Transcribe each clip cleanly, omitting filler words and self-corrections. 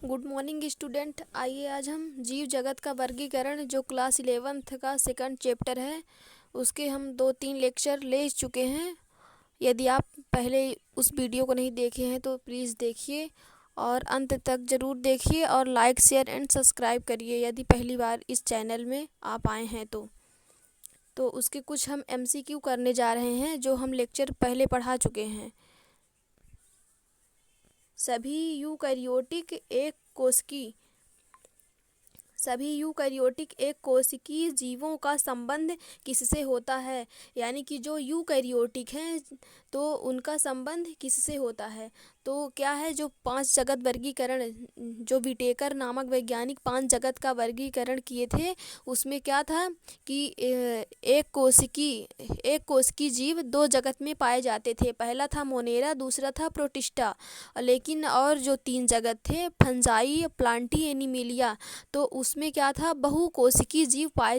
Good morning student. आइए आज हम जीव जगत का वर्गीकरण जो क्लास 11th का सेकंड चैप्टर है उसके हम 2-3 लेक्चर ले चुके हैं। यदि आप पहले उस वीडियो को नहीं देखे हैं तो प्लीज़ देखिए और अंत तक ज़रूर देखिए और लाइक शेयर एंड सब्सक्राइब करिए यदि पहली बार इस चैनल में आप आए हैं तो उसके कुछ हम MCQ करने जा रहे हैं जो हम लेक्चर पहले पढ़ा चुके हैं। सभी यूकैरियोटिक एक कोशिकीय जीवों का संबंध किससे होता है, यानी कि जो यूकैरियोटिक हैं तो उनका संबंध किससे होता है। तो क्या है, जो 5 जगत वर्गीकरण जो विटेकर नामक वैज्ञानिक 5 जगत का वर्गीकरण किए थे उसमें क्या था कि एक कोशिकीय जीव 2 जगत में पाए जाते थे। पहला था मोनेरा, दूसरा था प्रोटिस्टा। लेकिन और जो 3 जगत थे फंजाई, प्लांटी, एनिमिलिया, तो उसमें क्या था, बहुकोशिकीय जीव पाए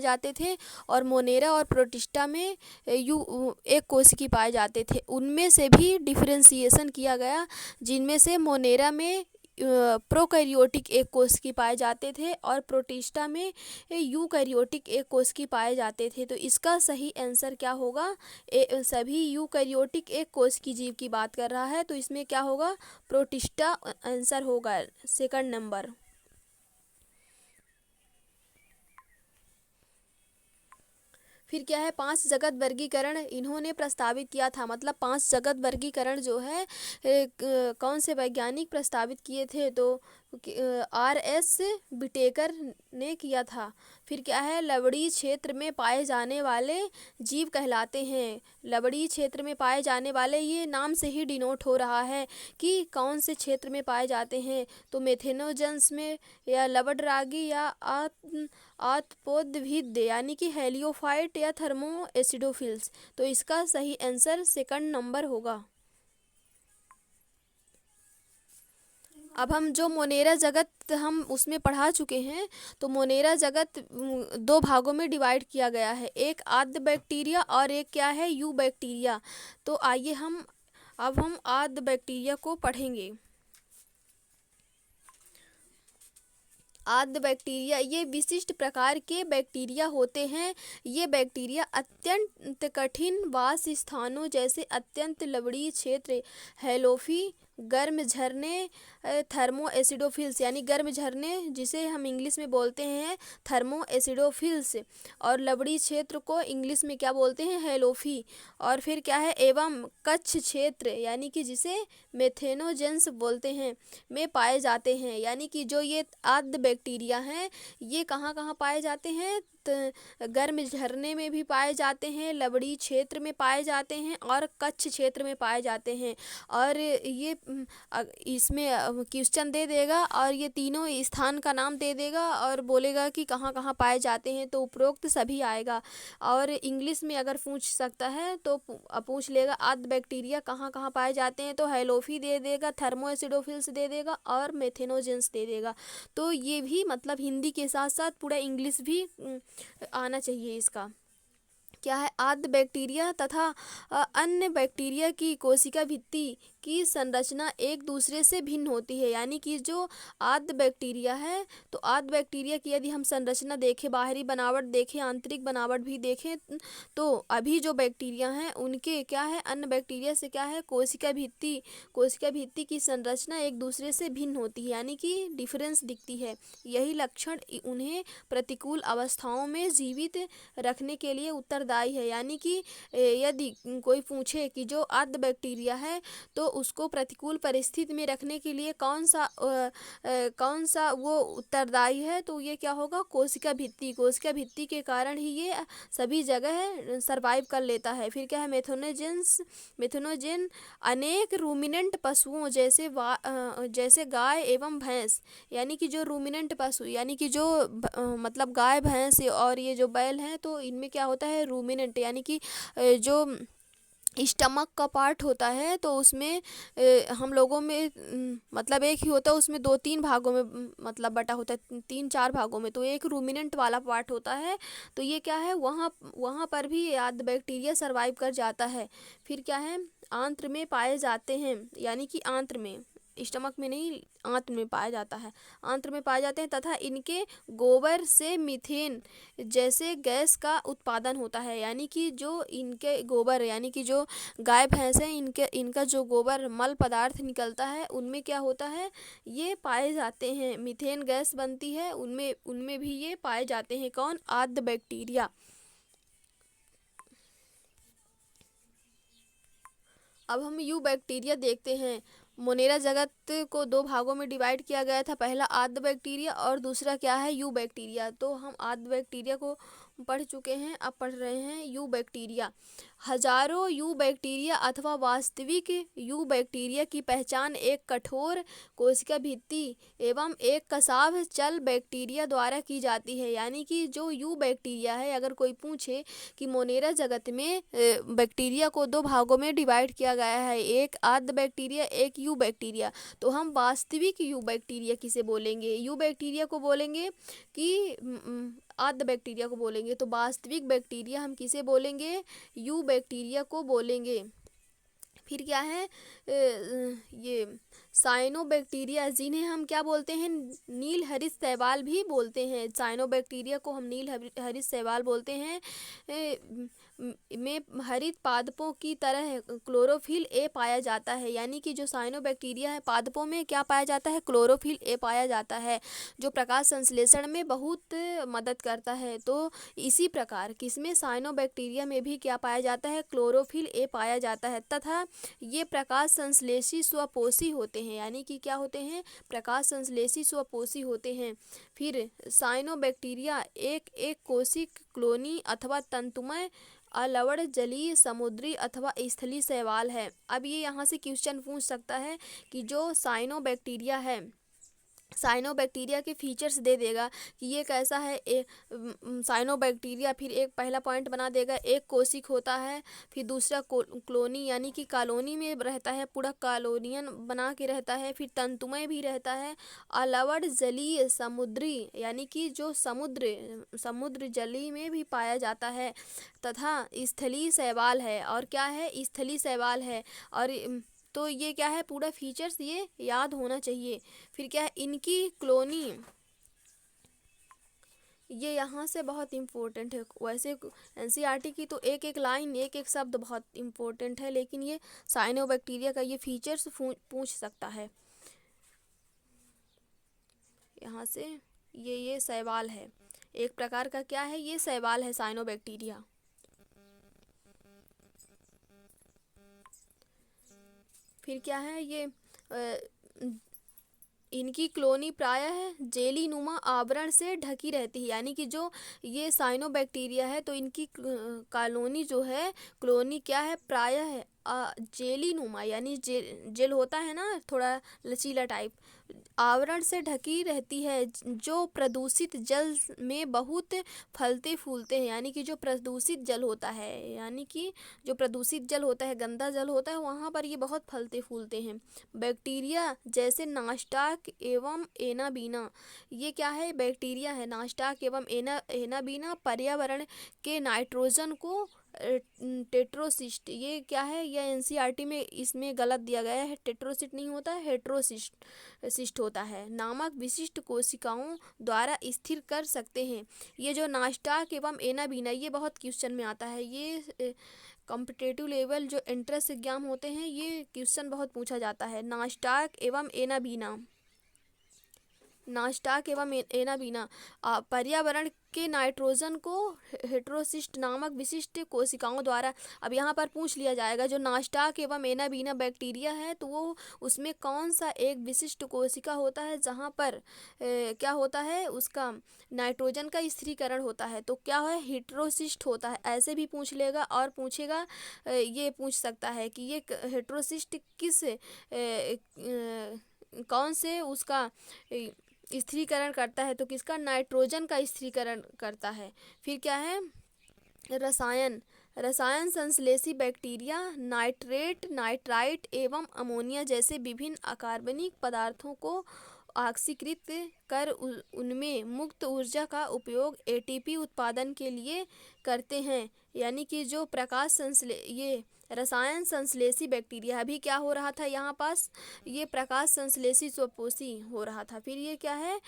जाते थे और मोनेरा और प्रोटिस्टा में एक कोशिकीय पाए जाते थे। उनमें से भी डिफरेंशिएशन किया गया, जिनमें से मोनेरा में प्रोकैरियोटिक एक कोशिकीय पाए जाते थे और प्रोटिस्टा में यूकैरियोटिक एक कोशिकीय पाए जाते थे। तो इसका सही आंसर क्या होगा, सभी यूकैरियोटिक एक कोशिकीय जीव की बात कर रहा है तो इसमें क्या होगा, प्रोटिस्टा आंसर होगा, सेकंड नंबर। फिर क्या है, 5 जगत वर्गीकरण इन्होंने प्रस्तावित किया था। मतलब 5 जगत वर्गीकरण जो है कौन से वैज्ञानिक प्रस्तावित किए थे, तो RS विटेकर ने किया था। फिर क्या है, लवणीय क्षेत्र में पाए जाने वाले जीव कहलाते हैं। लवणीय क्षेत्र में पाए जाने वाले, ये नाम से ही डिनोट हो रहा है कि कौन से क्षेत्र में पाए जाते हैं। तो मेथेनोजेंस में, या लवणरागी, या आत्पोद्भिद यानी कि हेलियोफाइट, या थर्मो एसिडोफिल्स। तो इसका सही आंसर सेकंड नंबर होगा। अब हम जो मोनेरा जगत हम उसमें पढ़ा चुके हैं, तो मोनेरा जगत 2 भागों में डिवाइड किया गया है, एक आद्य बैक्टीरिया और एक क्या है, यू बैक्टीरिया। तो आइए हम आद्य बैक्टीरिया को पढ़ेंगे। आद्य बैक्टीरिया ये विशिष्ट प्रकार के बैक्टीरिया होते हैं। ये बैक्टीरिया अत्यंत कठिन वास स्थानों जैसे अत्यंत लवणीय क्षेत्र, हेलोफी, गर्म झरने, थर्मो एसिडोफिल्स यानी गर्म झरने जिसे हम इंग्लिश में बोलते हैं थर्मो एसिडोफिल्स, और लवणीय क्षेत्र को इंग्लिश में क्या बोलते हैं, हेलोफी। और फिर क्या है, एवं कच्छ क्षेत्र यानी कि जिसे मेथेनोजेंस बोलते हैं में पाए जाते हैं। यानी कि जो ये आद्य बैक्टीरिया हैं ये कहाँ कहाँ पाए जाते हैं, गर्म झरने में भी पाए जाते हैं, लवणीय क्षेत्र में पाए जाते हैं और कच्छ क्षेत्र में पाए जाते हैं। और ये इसमें क्वेश्चन दे देगा और ये तीनों स्थान का नाम दे देगा और बोलेगा कि कहाँ कहाँ पाए जाते हैं, तो उपरोक्त सभी आएगा। और इंग्लिश में अगर पूछ सकता है तो पूछ लेगा आद्य बैक्टीरिया कहाँ कहाँ पाए जाते हैं, तो हेलोफी दे देगा, थर्मो एसिडोफिल्स दे देगा और मेथेनोजेंस दे देगा। तो ये भी मतलब हिंदी के साथ साथ पूरा इंग्लिश भी आना चाहिए इसका। क्या है, आद्य बैक्टीरिया तथा अन्य बैक्टीरिया की कोशिका भित्ति की संरचना एक दूसरे से भिन्न होती है। यानी कि जो आद्य बैक्टीरिया है, तो आद्य बैक्टीरिया की यदि हम संरचना देखें, बाहरी बनावट देखें, आंतरिक बनावट भी देखें, तो अभी जो बैक्टीरिया हैं उनके क्या है, अन्य बैक्टीरिया से क्या है, कोशिका भित्ति की संरचना एक दूसरे से भिन्न होती है, यानी कि डिफरेंस दिखती है। यही लक्षण उन्हें प्रतिकूल अवस्थाओं में जीवित रखने के लिए उत्तरदायी है। यानी कि यदि कोई पूछे कि जो आद्य बैक्टीरिया है तो उसको प्रतिकूल परिस्थिति में रखने के लिए कौन सा वो उत्तरदायी है, तो ये क्या होगा, कोशिका भित्ति के कारण ही ये सभी जगह सरवाइव कर लेता है। फिर क्या है, मेथेनोजेन अनेक रूमिनेंट पशुओं जैसे गाय एवं भैंस, यानी कि जो रूमिनेंट पशु यानी कि जो मतलब गाय भैंस और ये जो बैल हैं, तो इनमें क्या होता है, रूमिनेंट यानी कि जो स्टमक का पार्ट होता है, तो उसमें हम लोगों में मतलब एक ही होता है, उसमें 2-3 भागों में मतलब बटा होता है, 3-4 भागों में। तो एक रूमिनेंट वाला पार्ट होता है, तो ये क्या है, वहाँ पर भी आद्य बैक्टीरिया सरवाइव कर जाता है। फिर क्या है, आंत्र में पाए जाते हैं, यानी कि आंत्र में स्टमक में नहीं, आंत में पाया जाता है, आंत्र में पाए जाते हैं। तथा इनके गोबर से मीथेन जैसे गैस का उत्पादन होता है। यानी कि जो इनके गोबर, यानी कि जो गाय भैंस हैं, इनका जो गोबर मल पदार्थ निकलता है उनमें क्या होता है, ये पाए जाते हैं, मीथेन गैस बनती है उनमें, उनमें भी ये पाए जाते हैं। कौन? आद्य बैक्टीरिया। अब हम यू बैक्टीरिया देखते हैं। मोनेरा जगत को दो भागों में डिवाइड किया गया था, पहला आद्य बैक्टीरिया और दूसरा क्या है, यू बैक्टीरिया। तो हम आद्य बैक्टीरिया को पढ़ चुके हैं, अब पढ़ रहे हैं यू बैक्टीरिया। हजारों यू बैक्टीरिया अथवा वास्तविक यू बैक्टीरिया की पहचान एक कठोर कोशिका भित्ति एवं एक कसाव चल बैक्टीरिया द्वारा की जाती है। यानी कि जो यू बैक्टीरिया है, अगर कोई पूछे कि मोनेरा जगत में बैक्टीरिया को दो भागों में डिवाइड किया गया है, एक आद्य बैक्टीरिया, एक यू बैक्टीरिया, तो हम वास्तविक यू बैक्टीरिया किसे बोलेंगे? यू बैक्टीरिया को बोलेंगे कि आद्य बैक्टीरिया को बोलेंगे? तो वास्तविक बैक्टीरिया हम किसे बोलेंगे? यू बैक्टीरिया को बोलेंगे। फिर क्या है, ये साइनोबैक्टीरिया, जिन्हें हम क्या बोलते हैं, नील हरित शैवाल भी बोलते हैं। साइनोबैक्टीरिया को हम नील हरित शैवाल बोलते हैं। में हरित पादपों की तरह क्लोरोफिल ए पाया जाता है। यानी कि जो साइनोबैक्टीरिया है, पादपों में क्या पाया जाता है, क्लोरोफिल ए पाया जाता है, जो प्रकाश संश्लेषण में बहुत मदद करता है। तो इसी प्रकार किसमें, साइनोबैक्टीरिया में भी क्या पाया जाता है, क्लोरोफिल ए पाया जाता है। तथा ये प्रकाश संश्लेषी स्वपोषी होते हैं। यानी कि क्या होते हैं, प्रकाश संश्लेषी स्वपोषी होते हैं। फिर साइनोबैक्टीरिया एक एक कोशिक क्लोनी अथवा तंतुमय अलवड़ जलीय, समुद्री अथवा स्थलीय शैवाल है। अब ये यहाँ से क्वेश्चन पूछ सकता है कि जो साइनोबैक्टीरिया है, साइनोबैक्टीरिया के फीचर्स दे देगा कि ये कैसा है। साइनोबैक्टीरिया फिर एक पहला पॉइंट बना देगा, एक कोशिक होता है, फिर दूसरा क्लोनी यानी कि कॉलोनी में रहता है, पूरा कॉलोनियन बना के रहता है, फिर तंतुमय भी रहता है, अलवड़ जलीय, समुद्री यानी कि जो समुद्र जली में भी पाया जाता है, तथा स्थलीय शैवाल है। और क्या है, स्थलीय शैवाल है। और तो ये क्या है, पूरा फीचर्स ये याद होना चाहिए। फिर क्या है, इनकी क्लोनी, ये यहाँ से बहुत इम्पोर्टेंट है। वैसे एनसीईआरटी की तो एक एक लाइन, एक एक शब्द बहुत इम्पोर्टेंट है, लेकिन ये साइनोबैक्टीरिया का ये फीचर्स पूछ सकता है। यहाँ से ये शैवाल है, एक प्रकार का क्या है, ये शैवाल है साइनोबैक्टीरिया। फिर क्या है, ये इनकी क्लोनी प्रायः जेलीनुमा आवरण से ढकी रहती है। यानी कि जो ये साइनोबैक्टीरिया है, तो इनकी कॉलोनी जो है, क्लोनी क्या है, प्रायः जेलीनुमा यानी जेल होता है ना, थोड़ा लचीला टाइप, आवरण से ढकी रहती है, जो प्रदूषित जल में बहुत फलते फूलते हैं। यानी कि जो प्रदूषित जल होता है, यानी कि जो प्रदूषित जल होता है, गंदा जल होता है, वहाँ पर ये बहुत फलते फूलते हैं। बैक्टीरिया जैसे नास्टाक एवं एनाबीना, ये क्या है, बैक्टीरिया है, नास्टाक एवं एनाबीना पर्यावरण के नाइट्रोजन को टेट्रोसिस्ट, ये क्या है, यह एनसीईआरटी में इसमें गलत दिया गया है, टेट्रोसिस्ट नहीं होता है, हेट्रोसिस्ट होता है, नामक विशिष्ट कोशिकाओं द्वारा स्थिर कर सकते हैं। ये जो नास्टाक एवं एनाबीना, ये बहुत क्वेश्चन में आता है। ये कॉम्पिटेटिव लेवल जो एंट्रेंस एग्जाम होते हैं, ये क्वेश्चन बहुत पूछा जाता है। नास्टाक एवं एनाबीना, नास्टाक एवं एनाबीना पर्यावरण के नाइट्रोजन को हेट्रोसिस्ट नामक विशिष्ट कोशिकाओं द्वारा। अब यहाँ पर पूछ लिया जाएगा, जो नास्टाक एवं एनाबीना बैक्टीरिया है, तो वो उसमें कौन सा एक विशिष्ट कोशिका होता है जहाँ पर क्या होता है, उसका नाइट्रोजन का स्थिरीकरण होता है, तो क्या है, हेट्रोसिस्ट होता है। ऐसे भी पूछ लेगा। और पूछेगा, ये पूछ सकता है कि ये हेट्रोसिस्ट किस कौन से उसका स्थिरीकरण करता है, तो किसका, नाइट्रोजन का स्थिरीकरण करता है। फिर क्या है, रसायन संश्लेषी बैक्टीरिया नाइट्रेट, नाइट्राइट एवं अमोनिया जैसे विभिन्न अकार्बनिक पदार्थों को ऑक्सीकृत कर उनमें मुक्त ऊर्जा का उपयोग एटीपी उत्पादन के लिए करते हैं। यानी कि जो प्रकाश ये रसायन संश्लेषी बैक्टीरिया, अभी क्या हो रहा था यहाँ पास, ये प्रकाश संश्लेषी स्वपोषी हो रहा था। फिर ये क्या है,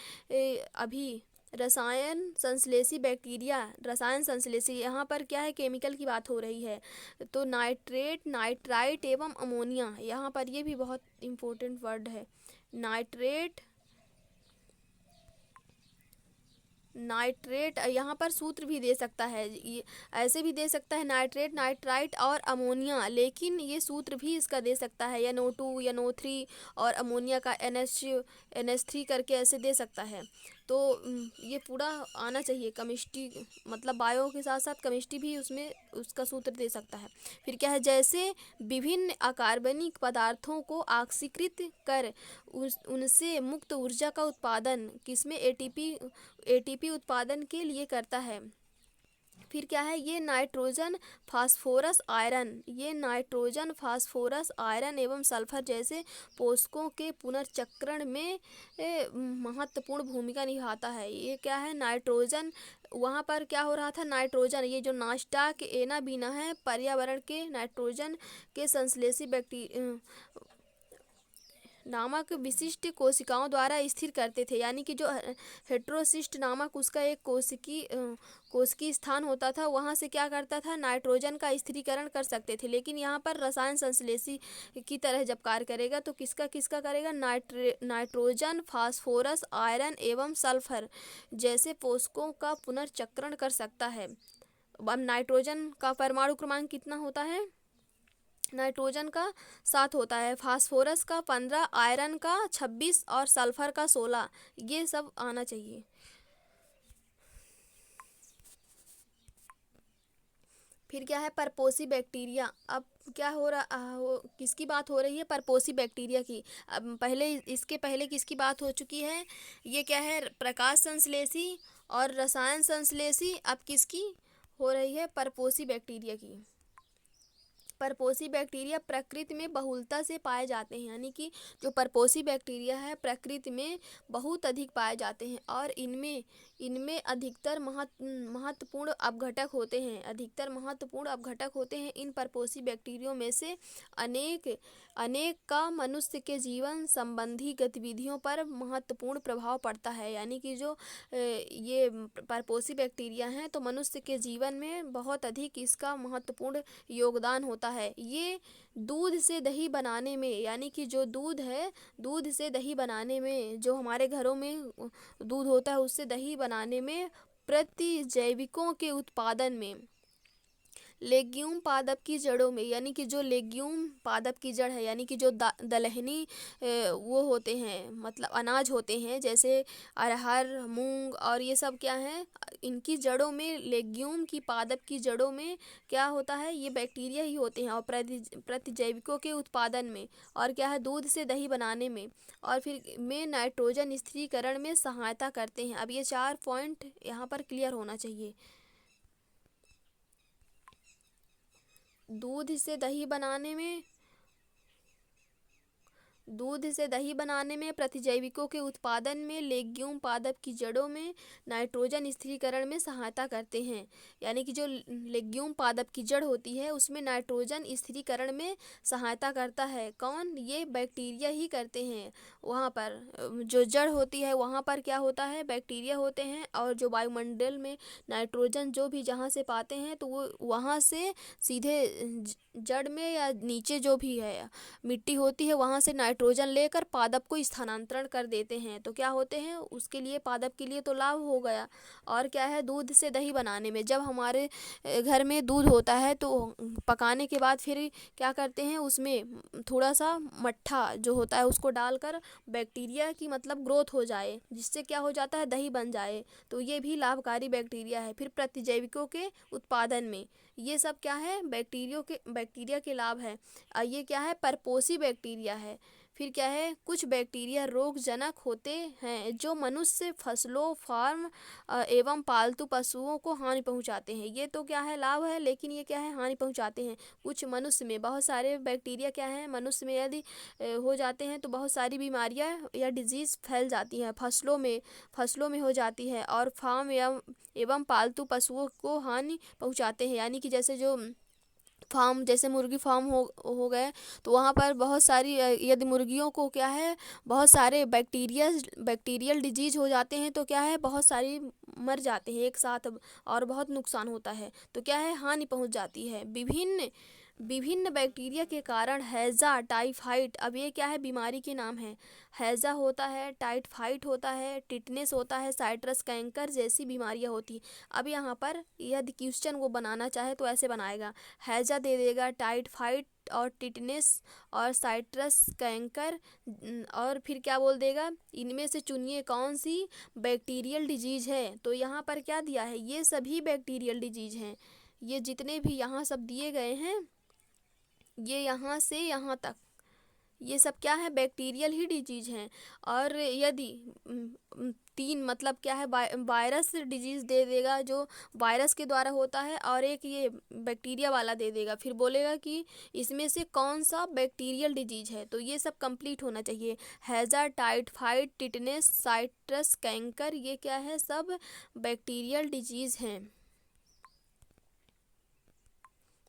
अभी रसायन संश्लेषी बैक्टीरिया, रसायन संश्लेषी, यहाँ पर क्या है, केमिकल की बात हो रही है। तो नाइट्रेट, नाइट्राइट एवं अमोनिया, यहाँ पर ये भी बहुत इम्पोर्टेंट वर्ड है। नाइट्रेट, नाइट्रेट, यहाँ पर सूत्र भी दे सकता है, ये ऐसे भी दे सकता है नाइट्रेट, नाइट्राइट और अमोनिया, लेकिन ये सूत्र भी इसका दे सकता है NO2, NO3 और अमोनिया का NH3 करके ऐसे दे सकता है। तो ये पूरा आना चाहिए, केमिस्ट्री मतलब बायो के साथ साथ केमिस्ट्री भी उसमें उसका सूत्र दे सकता है। फिर क्या है, जैसे विभिन्न अकार्बनिक पदार्थों को ऑक्सीकृत कर उनसे मुक्त ऊर्जा का उत्पादन किसमें, एटीपी उत्पादन के लिए करता है। फिर क्या है, ये नाइट्रोजन, फास्फोरस, आयरन, ये नाइट्रोजन, फास्फोरस, आयरन एवं सल्फर जैसे पोषकों के पुनर्चक्रण में महत्वपूर्ण भूमिका निभाता है। ये क्या है, नाइट्रोजन, वहाँ पर क्या हो रहा था, नाइट्रोजन, ये जो नास्टाक एना बीना है, पर्यावरण के नाइट्रोजन के संश्लेषी नामक विशिष्ट कोशिकाओं द्वारा स्थिर करते थे, यानी कि जो हेट्रोसिस्ट नामक उसका एक कोशिकी स्थान होता था, वहाँ से क्या करता था, नाइट्रोजन का स्थिरीकरण कर सकते थे। लेकिन यहाँ पर रसायन संश्लेषी की तरह जब कार्य करेगा तो किसका किसका करेगा, नाइट्रोजन, फास्फोरस, आयरन एवं सल्फर जैसे पोषकों का पुनर्चक्रण कर सकता है। अब नाइट्रोजन का परमाणु क्रमांक कितना होता है, नाइट्रोजन का 7 होता है, फास्फोरस का 15, आयरन का 26 और सल्फर का 16, ये सब आना चाहिए। फिर क्या है, परपोषी बैक्टीरिया, अब क्या हो रहा किसकी बात हो रही है, परपोषी बैक्टीरिया की। अब पहले, इसके पहले किसकी बात हो चुकी है, ये क्या है, प्रकाश संश्लेषी और रसायन संश्लेषी, अब किसकी हो रही है, परपोषी बैक्टीरिया की। परपोषी बैक्टीरिया प्रकृति में बहुलता से पाए जाते हैं, यानी कि जो परपोषी बैक्टीरिया है प्रकृति में बहुत अधिक पाए जाते हैं और इनमें अधिकतर महत्वपूर्ण अपघटक होते हैं, अधिकतर महत्वपूर्ण अपघटक होते हैं। इन परपोषी बैक्टीरियों में से अनेक का मनुष्य के जीवन संबंधी गतिविधियों पर महत्वपूर्ण प्रभाव पड़ता है, यानी कि जो ये परपोषी बैक्टीरिया हैं तो मनुष्य के जीवन में बहुत अधिक इसका महत्वपूर्ण योगदान होता है। ये दूध से दही बनाने में, यानी कि जो दूध है, दूध से दही बनाने में, जो हमारे घरों में दूध होता है उससे दही बनाने में, प्रतिजैविकों के उत्पादन में, लेग्यूम पादप की जड़ों में, यानी कि जो लेग्यूम पादप की जड़ है, यानी कि जो दलहनी वो होते हैं, मतलब अनाज होते हैं, जैसे अरहर, मूंग और ये सब क्या है, इनकी जड़ों में, लेग्यूम की पादप की जड़ों में क्या होता है, ये बैक्टीरिया ही होते हैं और प्रतिजैविकों के उत्पादन में, और क्या है, दूध से दही बनाने में, और फिर में नाइट्रोजन स्थिरीकरण में सहायता करते हैं। अब ये 4 पॉइंट यहाँ पर क्लियर होना चाहिए। दूध से दही बनाने में, प्रतिजैविकों के उत्पादन में, लेग्यूम पादप की जड़ों में नाइट्रोजन स्थिरीकरण में सहायता करते हैं, यानी कि जो लेग्यूम पादप की जड़ होती है उसमें नाइट्रोजन स्थिरीकरण में सहायता करता है। कौन, ये बैक्टीरिया ही करते हैं। वहाँ पर जो जड़ होती है वहाँ पर क्या होता है, बैक्टीरिया होते हैं, और जो वायुमंडल में नाइट्रोजन जो भी जहाँ से पाते हैं तो वो वहाँ से सीधे जड़ में या नीचे जो भी है मिट्टी होती है वहाँ से नाइट्रोजन लेकर पादप को स्थानांतरण कर देते हैं। तो क्या होते हैं, उसके लिए, पादप के लिए तो लाभ हो गया। और क्या है, दूध से दही बनाने में, जब हमारे घर में दूध होता है तो पकाने के बाद फिर क्या करते हैं, उसमें थोड़ा सा मट्ठा जो होता है उसको डालकर बैक्टीरिया की मतलब ग्रोथ हो जाए, जिससे क्या हो जाता है, दही बन जाए, तो ये भी लाभकारी बैक्टीरिया है। फिर प्रतिजैविकों के उत्पादन में, ये सब क्या है, बैक्टीरिया के लाभ है। ये क्या है, परपोषी बैक्टीरिया है। फिर क्या है, कुछ बैक्टीरिया रोगजनक होते हैं जो मनुष्य, फसलों, फार्म एवं पालतू पशुओं को हानि पहुंचाते हैं। ये तो क्या है, लाभ है, लेकिन ये क्या है, हानि पहुंचाते हैं। कुछ मनुष्य में, बहुत सारे बैक्टीरिया क्या है, मनुष्य में यदि हो जाते हैं तो बहुत सारी बीमारियां या डिजीज़ फैल जाती हैं, फसलों में हो जाती है, और फार्म एवं पालतू पशुओं को हानि पहुंचाते हैं, यानी कि जैसे जो फार्म, जैसे मुर्गी फार्म हो गए, तो वहाँ पर बहुत सारी यदि मुर्गियों को क्या है बहुत सारे बैक्टीरियल डिजीज हो जाते हैं, तो क्या है बहुत सारी मर जाते हैं एक साथ, और बहुत नुकसान होता है, तो क्या है हानि पहुँच जाती है। विभिन्न विभिन्न बैक्टीरिया के कारण हैजा, टाइफाइड, अब ये क्या है बीमारी के नाम है। हैजा होता है, टाइफाइड होता है, टिटनेस होता है, साइट्रस कैंकर जैसी बीमारियां होती हैं। अब यहाँ पर यदि क्वेश्चन वो बनाना चाहे तो ऐसे बनाएगा, हैजा दे देगा, टाइफाइड और टिटनेस और साइट्रस कैंकर, और फिर क्या बोल देगा, इनमें से चुनिए कौन सी बैक्टीरियल डिजीज है। तो यहाँ पर क्या दिया है, ये सभी बैक्टीरियल डिजीज हैं। ये जितने भी यहाँ सब दिए गए हैं, ये यहाँ से यहाँ तक, ये सब क्या है बैक्टीरियल ही डिजीज हैं। और यदि तीन मतलब क्या है वायरस डिजीज दे देगा जो वायरस के द्वारा होता है, और एक ये बैक्टीरिया वाला दे देगा, फिर बोलेगा कि इसमें से कौन सा बैक्टीरियल डिजीज है। तो ये सब कंप्लीट होना चाहिए। हैजा, टाइफाइड, टिटनेस, साइट्रस कैंकर, ये क्या है सब बैक्टीरियल डिजीज हैं।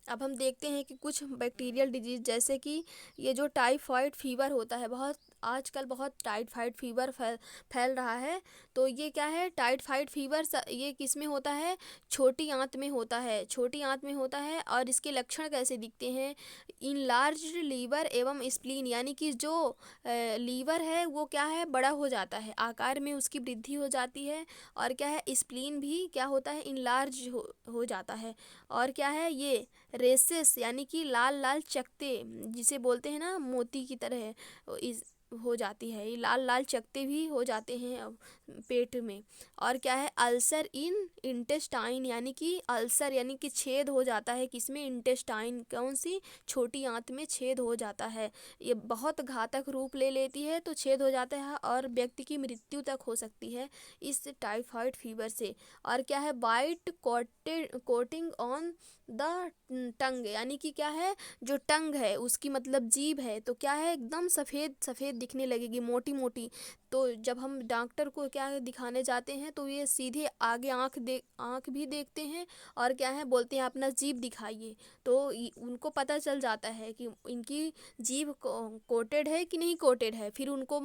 अब हम देखते हैं कि कुछ बैक्टीरियल डिजीज, जैसे कि ये जो टाइफाइड फीवर होता है, बहुत आजकल बहुत टाइफाइड फीवर फैल रहा है। तो ये क्या है टाइफाइड फीवर, ये किस में होता है, छोटी आंत में होता है, छोटी आंत में होता है। और इसके लक्षण कैसे दिखते हैं, इनलार्ज्ड लीवर एवं स्प्लीन, यानी कि जो लीवर है वो क्या है बड़ा हो जाता है, आकार में उसकी वृद्धि हो जाती है। और क्या है स्प्लीन भी क्या होता है इनलार्ज हो जाता है। और क्या है ये रेसेस, यानी कि लाल लाल चकते, जिसे बोलते हैं ना मोती की तरह इस हो जाती है, ये लाल लाल चकते भी हो जाते हैं अब पेट में। और क्या है अल्सर इन इंटेस्टाइन, यानी कि अल्सर यानी कि छेद हो जाता है किसमें, इंटेस्टाइन, कौन सी छोटी आंत में छेद हो जाता है। ये बहुत घातक रूप ले लेती है, तो छेद हो जाता है और व्यक्ति की मृत्यु तक हो सकती है इस टाइफाइड फीवर से। और क्या है white coating on the tongue, यानी कि क्या है जो टंग है उसकी मतलब जीभ है, तो क्या है एकदम सफ़ेद सफ़ेद दिखने लगेगी, मोटी मोटी। तो जब हम डॉक्टर को क्या है दिखाने जाते हैं, तो ये सीधे आगे आँख भी देखते हैं, और क्या है बोलते हैं अपना जीभ दिखाइए। तो उनको पता चल जाता है कि इनकी जीभ कोटेड है कि नहीं कोटेड है। फिर उनको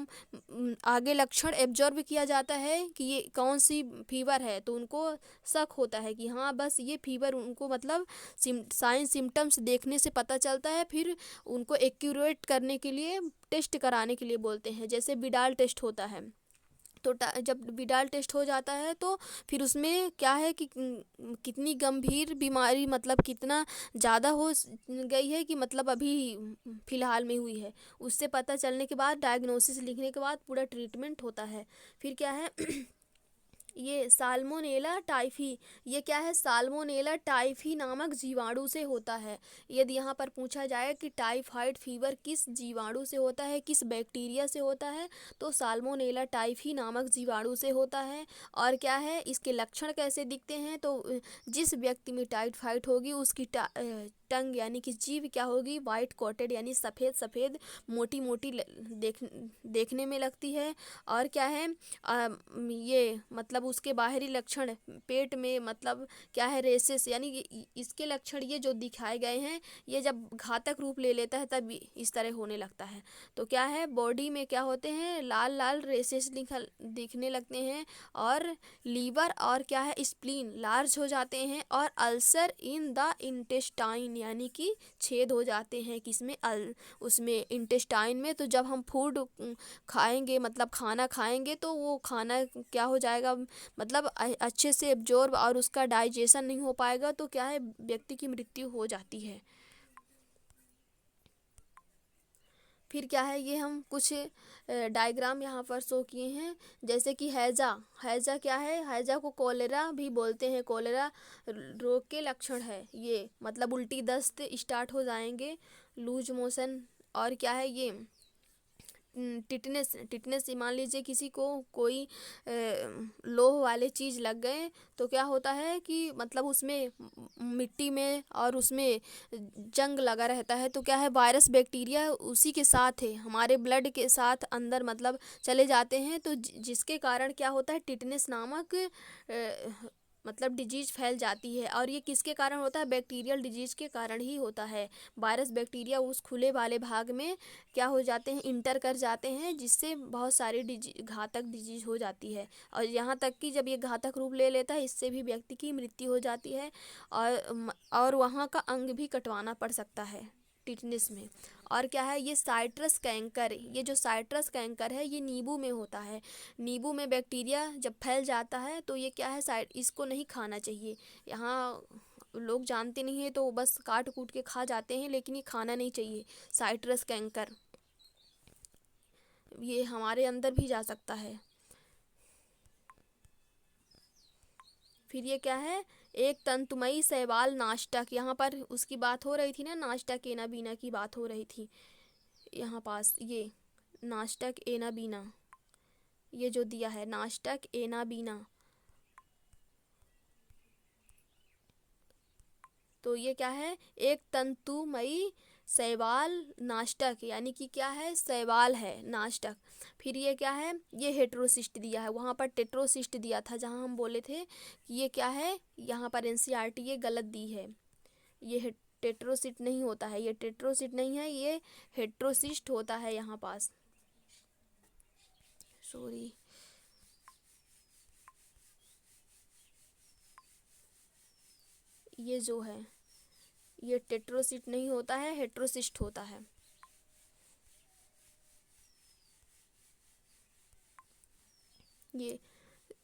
आगे लक्षण एब्जॉर्ब किया जाता है कि ये कौन सी फीवर है, तो उनको शक होता है कि हाँ बस ये फीवर, उनको मतलब साइन सिम्टम्स देखने से पता चलता है। फिर उनको एक्यूरेट करने के लिए टेस्ट कराने के लिए बोलते हैं, जैसे विडाल टेस्ट होता है। तो जब विडाल टेस्ट हो जाता है तो फिर उसमें क्या है कि कितनी गंभीर बीमारी, मतलब कितना ज़्यादा हो गई है कि मतलब अभी फ़िलहाल में हुई है, उससे पता चलने के बाद डायग्नोसिस लिखने के बाद पूरा ट्रीटमेंट होता है। फिर क्या है ये साल्मोनेला टाइफी, ये क्या है साल्मोनेला टाइफी नामक जीवाणु से होता है। यदि यहाँ पर पूछा जाए कि टाइफाइड फीवर किस जीवाणु से होता है, किस बैक्टीरिया से होता है, तो साल्मोनेला टाइफी नामक जीवाणु से होता है। और क्या है इसके लक्षण कैसे दिखते हैं, तो जिस व्यक्ति में टाइफाइड होगी उसकी टंग यानी कि जीभ क्या होगी वाइट कोटेड, यानी सफ़ेद सफ़ेद मोटी मोटी देखने में लगती है। और क्या है ये मतलब उसके बाहरी लक्षण पेट में मतलब क्या है रेसेस, यानी कि इसके लक्षण ये जो दिखाए गए हैं, ये जब घातक रूप ले लेता है तब इस तरह होने लगता है। तो क्या है बॉडी में क्या होते हैं लाल लाल रेसेस दिखने लगते हैं, और लीवर और क्या है स्प्लीन लार्ज हो जाते हैं, और अल्सर इन द इंटेस्टाइन, यानी कि छेद हो जाते हैं किसमें उसमें इंटेस्टाइन में। तो जब हम फूड खाएंगे मतलब खाना खाएंगे, तो वो खाना क्या हो जाएगा मतलब अच्छे से एब्जॉर्ब और उसका डाइजेशन नहीं हो पाएगा, तो क्या है व्यक्ति की मृत्यु हो जाती है। फिर क्या है ये हम कुछ डायग्राम यहाँ पर शो किए हैं, जैसे कि हैजा, हैजा क्या है, हैजा को कोलेरा भी बोलते हैं, कोलेरा रोग के लक्षण है ये, मतलब उल्टी दस्त स्टार्ट हो जाएंगे, लूज मोशन। और क्या है ये टिटनेस, टिटनेस मान लीजिए किसी को कोई लोह वाले चीज़ लग गए, तो क्या होता है कि मतलब उसमें मिट्टी में और उसमें जंग लगा रहता है, तो क्या है वायरस बैक्टीरिया उसी के साथ है हमारे ब्लड के साथ अंदर मतलब चले जाते हैं, तो जिसके कारण क्या होता है टिटनेस नामक मतलब डिजीज फैल जाती है। और ये किसके कारण होता है? बैक्टीरियल डिजीज के कारण ही होता है। वायरस बैक्टीरिया उस खुले वाले भाग में क्या हो जाते हैं, इंटर कर जाते हैं, जिससे बहुत सारी घातक डिजीज हो जाती है। और यहाँ तक कि जब ये घातक रूप ले लेता है, इससे भी व्यक्ति की मृत्यु हो जाती है और वहाँ का अंग भी कटवाना पड़ सकता है टिटनेस में। और क्या है, ये साइट्रस कैंकर, ये जो साइट्रस कैंकर है ये नींबू में होता है। नींबू में बैक्टीरिया जब फैल जाता है तो ये क्या है, इसको नहीं खाना चाहिए। यहाँ लोग जानते नहीं है तो बस काट कूट के खा जाते हैं, लेकिन ये खाना नहीं चाहिए। साइट्रस कैंकर ये हमारे अंदर भी जा सकता है। फिर ये क्या है, एक तंतुमयी शैवाल नाष्टक, यहाँ पर उसकी बात हो रही थी ना, नाष्टक एनाबीना की बात हो रही थी। यहाँ पास ये नाष्टक एनाबीना, ये जो दिया है नाष्टक एनाबीना, तो ये क्या है, एक तंतुमयी शैवाल नाष्टक, यानी कि क्या है, शैवाल है नाष्टक। फिर ये क्या है, ये हेट्रोसिस्ट दिया है, वहाँ पर टेट्रोसिस्ट दिया था जहाँ हम बोले थे कि ये क्या है, यहाँ पर एनसीईआरटी ये गलत दी है। ये टेट्रोसिस्ट नहीं होता है, ये टेट्रोसिस्ट नहीं है, ये हेट्रोसिस्ट होता है यहाँ पास, सॉरी। ये जो है ये टेट्रोसिस्ट नहीं होता है, हेट्रोसिस्ट होता है। ये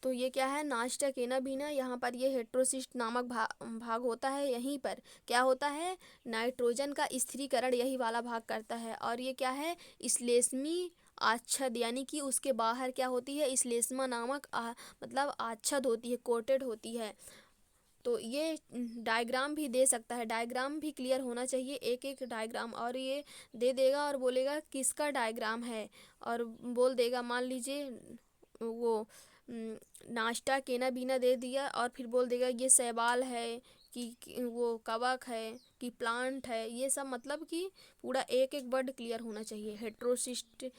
तो ये क्या है, नाष्टक एनाबीना, यहाँ पर ये हेट्रोसिस्ट नामक भाग होता है। यहीं पर क्या होता है, नाइट्रोजन का स्थिरीकरण यही वाला भाग करता है। और ये क्या है, श्लेष्मी आच्छद, यानी कि उसके बाहर क्या होती है, श्लेष्मा नामक मतलब आच्छद होती है, कोटेड होती है। तो ये डायग्राम भी दे सकता है, डायग्राम भी क्लियर होना चाहिए, एक एक डायग्राम। और ये दे देगा और बोलेगा किसका डायग्राम है, और बोल देगा, मान लीजिए वो नाश्ता केना बीना दे दिया, और फिर बोल देगा ये शैवाल है कि वो कवक है कि प्लांट है, ये सब मतलब कि पूरा एक एक वर्ड क्लियर होना चाहिए। हेट्रोसिस्ट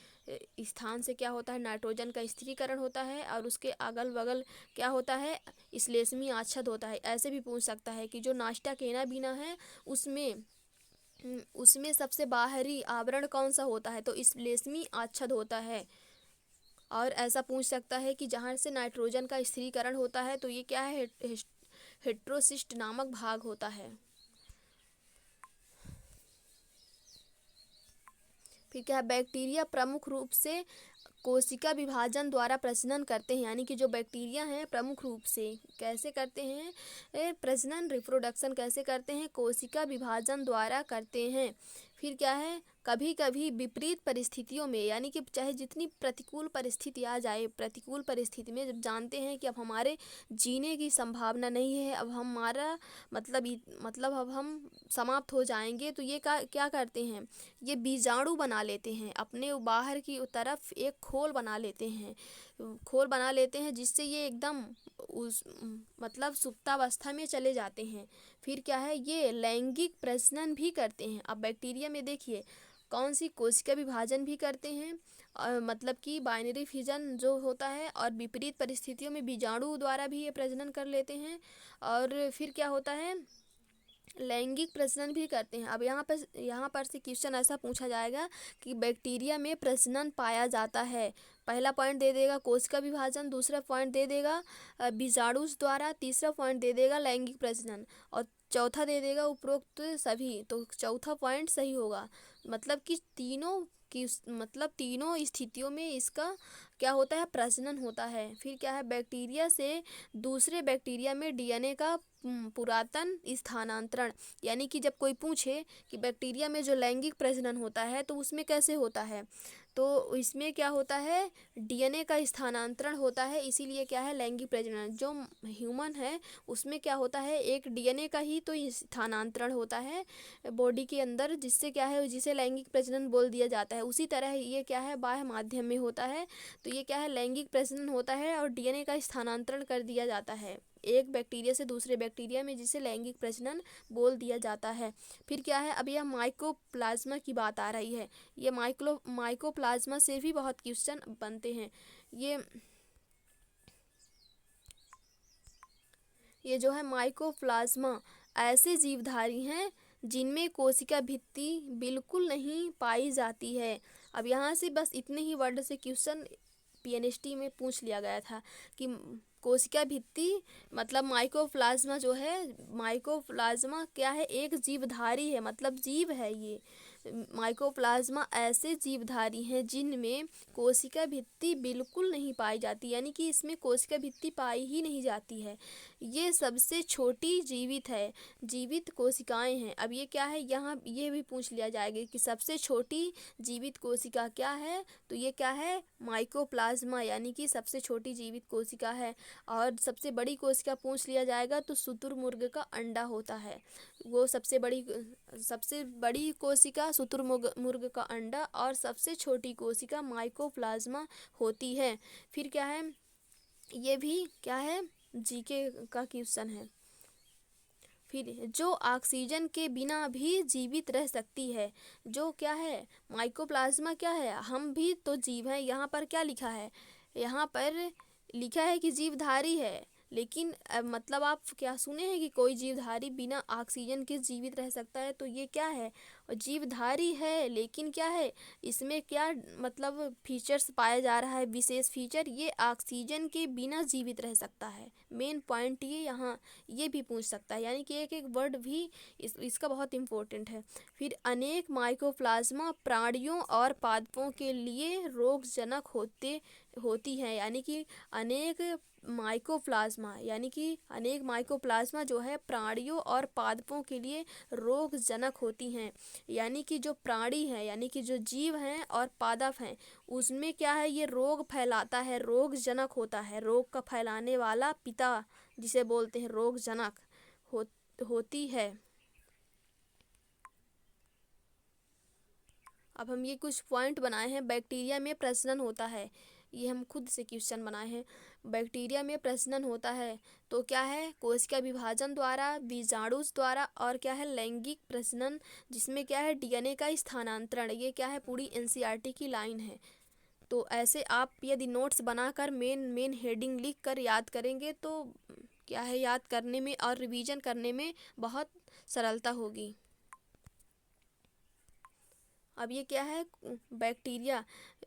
स्थान से क्या होता है, नाइट्रोजन का स्थिरीकरण होता है, और उसके अगल बगल क्या होता है, श्लेष्मी आच्छद होता है। ऐसे भी पूछ सकता है कि जो नाश्ता केना बीना है उसमें सबसे बाहरी आवरण कौन सा होता है, तो श्लेष्मी आच्छद होता है। और ऐसा पूछ सकता है कि जहाँ से नाइट्रोजन का स्थिरीकरण होता है तो ये क्या है, हेट्रोसिस्ट नामक भाग होता है। फिर क्या है, बैक्टीरिया प्रमुख रूप से कोशिका विभाजन द्वारा प्रजनन करते हैं, यानी कि जो बैक्टीरिया हैं प्रमुख रूप से कैसे करते हैं, प्रजनन रिप्रोडक्शन कैसे करते हैं, कोशिका विभाजन द्वारा करते हैं। फिर क्या है, कभी कभी विपरीत परिस्थितियों में, यानी कि चाहे जितनी प्रतिकूल परिस्थिति आ जाए, प्रतिकूल परिस्थिति में जब जानते हैं कि अब हमारे जीने की संभावना नहीं है, अब हमारा मतलब अब हम समाप्त हो जाएंगे, तो ये क्या करते हैं, ये बीजाणु बना लेते हैं, अपने बाहर की तरफ एक खोल बना लेते हैं जिससे ये एकदम उस मतलब सुप्तावस्था में चले जाते हैं। फिर क्या है, ये लैंगिक प्रजनन भी करते हैं। अब बैक्टीरिया में देखिए कौन सी, कोशिका विभाजन भी करते हैं, और मतलब कि बाइनरी फिजन जो होता है, और विपरीत परिस्थितियों में बीजाणु द्वारा भी ये प्रजनन कर लेते हैं। और फिर क्या होता है, लैंगिक प्रजनन भी करते हैं। अब यहाँ पर से क्वेश्चन ऐसा पूछा जाएगा कि बैक्टीरिया में प्रजनन पाया जाता है, पहला पॉइंट दे देगा कोशिका विभाजन, दूसरा पॉइंट दे देगा बीजाणु द्वारा, तीसरा पॉइंट दे देगा लैंगिक प्रजनन, और चौथा दे देगा उपरोक्त सभी। तो चौथा पॉइंट सही होगा, मतलब कि तीनों स्थितियों में इसका क्या होता है, प्रजनन होता है। फिर क्या है, बैक्टीरिया से दूसरे बैक्टीरिया में डीएनए का पुरातन स्थानांतरण, यानी कि जब कोई पूछे कि बैक्टीरिया में जो लैंगिक प्रजनन होता है तो उसमें कैसे होता है, तो इसमें क्या होता है, डीएनए का स्थानांतरण होता है, इसीलिए क्या है, लैंगिक प्रजनन। जो ह्यूमन है उसमें क्या होता है, एक डीएनए का ही तो स्थानांतरण होता है बॉडी के अंदर, जिससे क्या है, जिसे लैंगिक प्रजनन बोल दिया जाता है। उसी तरह ये क्या है, बाह्य माध्यम में होता है, तो ये क्या है, लैंगिक प्रजनन होता है और डीएनए का स्थानांतरण कर दिया जाता है एक बैक्टीरिया से दूसरे बैक्टीरिया में, जिसे लैंगिक प्रजनन बोल दिया जाता है। फिर क्या है, अब यह माइकोप्लाज्मा की बात आ रही है, ये माइकोप्लाज्मा से भी बहुत क्वेश्चन बनते हैं। ये जो है माइकोप्लाज्मा ऐसे जीवधारी हैं जिनमें कोशिका भित्ति बिल्कुल नहीं पाई जाती है। अब यहाँ से बस इतने ही वर्ड से क्वेश्चन पीएनएसटी में पूछ लिया गया था कि कोशिका भित्ति मतलब माइकोप्लाज्मा जो है, माइकोप्लाज्मा क्या है, एक जीवधारी है, मतलब जीव है ये। माइकोप्लाज्मा ऐसे जीवधारी हैं जिनमें कोशिका भित्ति बिल्कुल नहीं पाई जाती, यानी कि इसमें कोशिका भित्ति पाई ही नहीं जाती है। ये सबसे छोटी जीवित कोशिकाएं हैं। अब ये क्या है, यहाँ ये भी पूछ लिया जाएगा कि सबसे छोटी जीवित कोशिका क्या है, तो ये क्या है, माइकोप्लाज्मा, यानी कि सबसे छोटी जीवित कोशिका है। और सबसे बड़ी कोशिका पूछ लिया जाएगा तो शुतुरमुर्ग का अंडा होता है, वो सबसे बड़ी कोशिका शुतुरमुर्ग का अंडा, और सबसे छोटी कोशिका माइकोप्लाज्मा होती है। फिर क्या है, ये भी क्या है, जीके का क्वेश्चन है। फिर जो ऑक्सीजन के बिना भी जीवित रह सकती है, जो क्या है, माइकोप्लाज्मा क्या है, हम भी तो जीव हैं। यहाँ पर क्या लिखा है, यहाँ पर लिखा है कि जीवधारी है, लेकिन मतलब आप क्या सुने हैं कि कोई जीवधारी बिना ऑक्सीजन के जीवित रह सकता है, तो ये क्या है, जीवधारी है, लेकिन क्या है, इसमें क्या मतलब फीचर्स पाया जा रहा है, विशेष फीचर, ये ऑक्सीजन के बिना जीवित रह सकता है। मेन पॉइंट ये यहाँ ये भी पूछ सकता है, यानी कि एक एक वर्ड भी इसका बहुत इम्पोर्टेंट है। फिर अनेक माइकोप्लाज्मा प्राणियों और पादपों के लिए रोगजनक होती हैं, यानी कि अनेक माइकोप्लाज्मा जो है प्राणियों और पादपों के लिए रोगजनक होती हैं। यानी कि जो प्राणी हैं, यानी कि जो जीव हैं और पादप हैं, उसमें क्या है, ये रोग फैलाता है, रोगजनक होता है, रोग का फैलाने वाला पिता जिसे बोलते हैं रोगजनक होती है। अब हम ये कुछ पॉइंट बनाए हैं। बैक्टीरिया में प्रजनन होता है, ये हम खुद से क्वेश्चन बनाए हैं। बैक्टीरिया में प्रजनन होता है तो क्या है, कोशिका विभाजन द्वारा, बीजाणुज द्वारा, और क्या है, लैंगिक प्रजनन, जिसमें क्या है, डीएनए का स्थानांतरण। ये क्या है, पूरी एनसीईआरटी की लाइन है। तो ऐसे आप यदि नोट्स बनाकर मेन हेडिंग लिख कर याद करेंगे तो क्या है, याद करने में और रिवीजन करने में बहुत सरलता होगी। अब ये क्या है, बैक्टीरिया,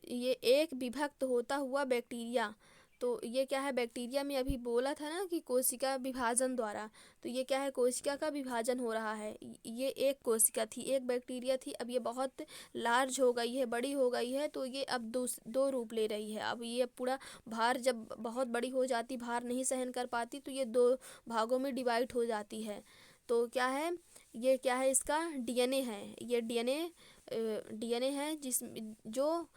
ये एक विभक्त होता हुआ बैक्टीरिया। तो ये क्या है, बैक्टीरिया में अभी बोला था ना कि कोशिका विभाजन द्वारा, तो ये क्या है, कोशिका का विभाजन हो रहा है। ये एक कोशिका थी, एक बैक्टीरिया थी, अब ये बहुत लार्ज हो गई है, बड़ी हो गई है, तो ये अब दो रूप ले रही है। अब ये पूरा भार जब बहुत बड़ी हो जाती, भार नहीं सहन कर पाती, तो ये दो भागों में डिवाइड हो जाती है। तो क्या है, ये क्या है, इसका डीएनए है, ये डीएनए है जो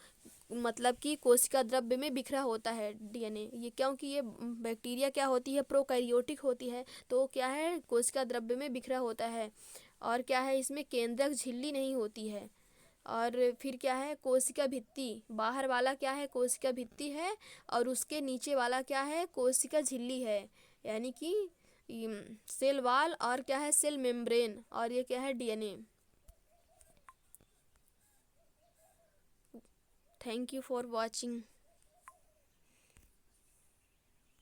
मतलब कि कोशिका द्रव्य में बिखरा होता है डीएनए। ये क्योंकि ये बैक्टीरिया क्या होती है, प्रोकैरियोटिक होती है, तो क्या है, कोशिका द्रव्य में बिखरा होता है। और क्या है, इसमें केंद्रक झिल्ली नहीं होती है। और फिर क्या है, कोशिका भित्ति, बाहर वाला क्या है, कोशिका भित्ति है, और उसके नीचे वाला क्या है, कोशिका झिल्ली है, यानी कि सेल वाल, और क्या है, सेल मेम्ब्रेन, और ये क्या है, DNA. Thank you for watching.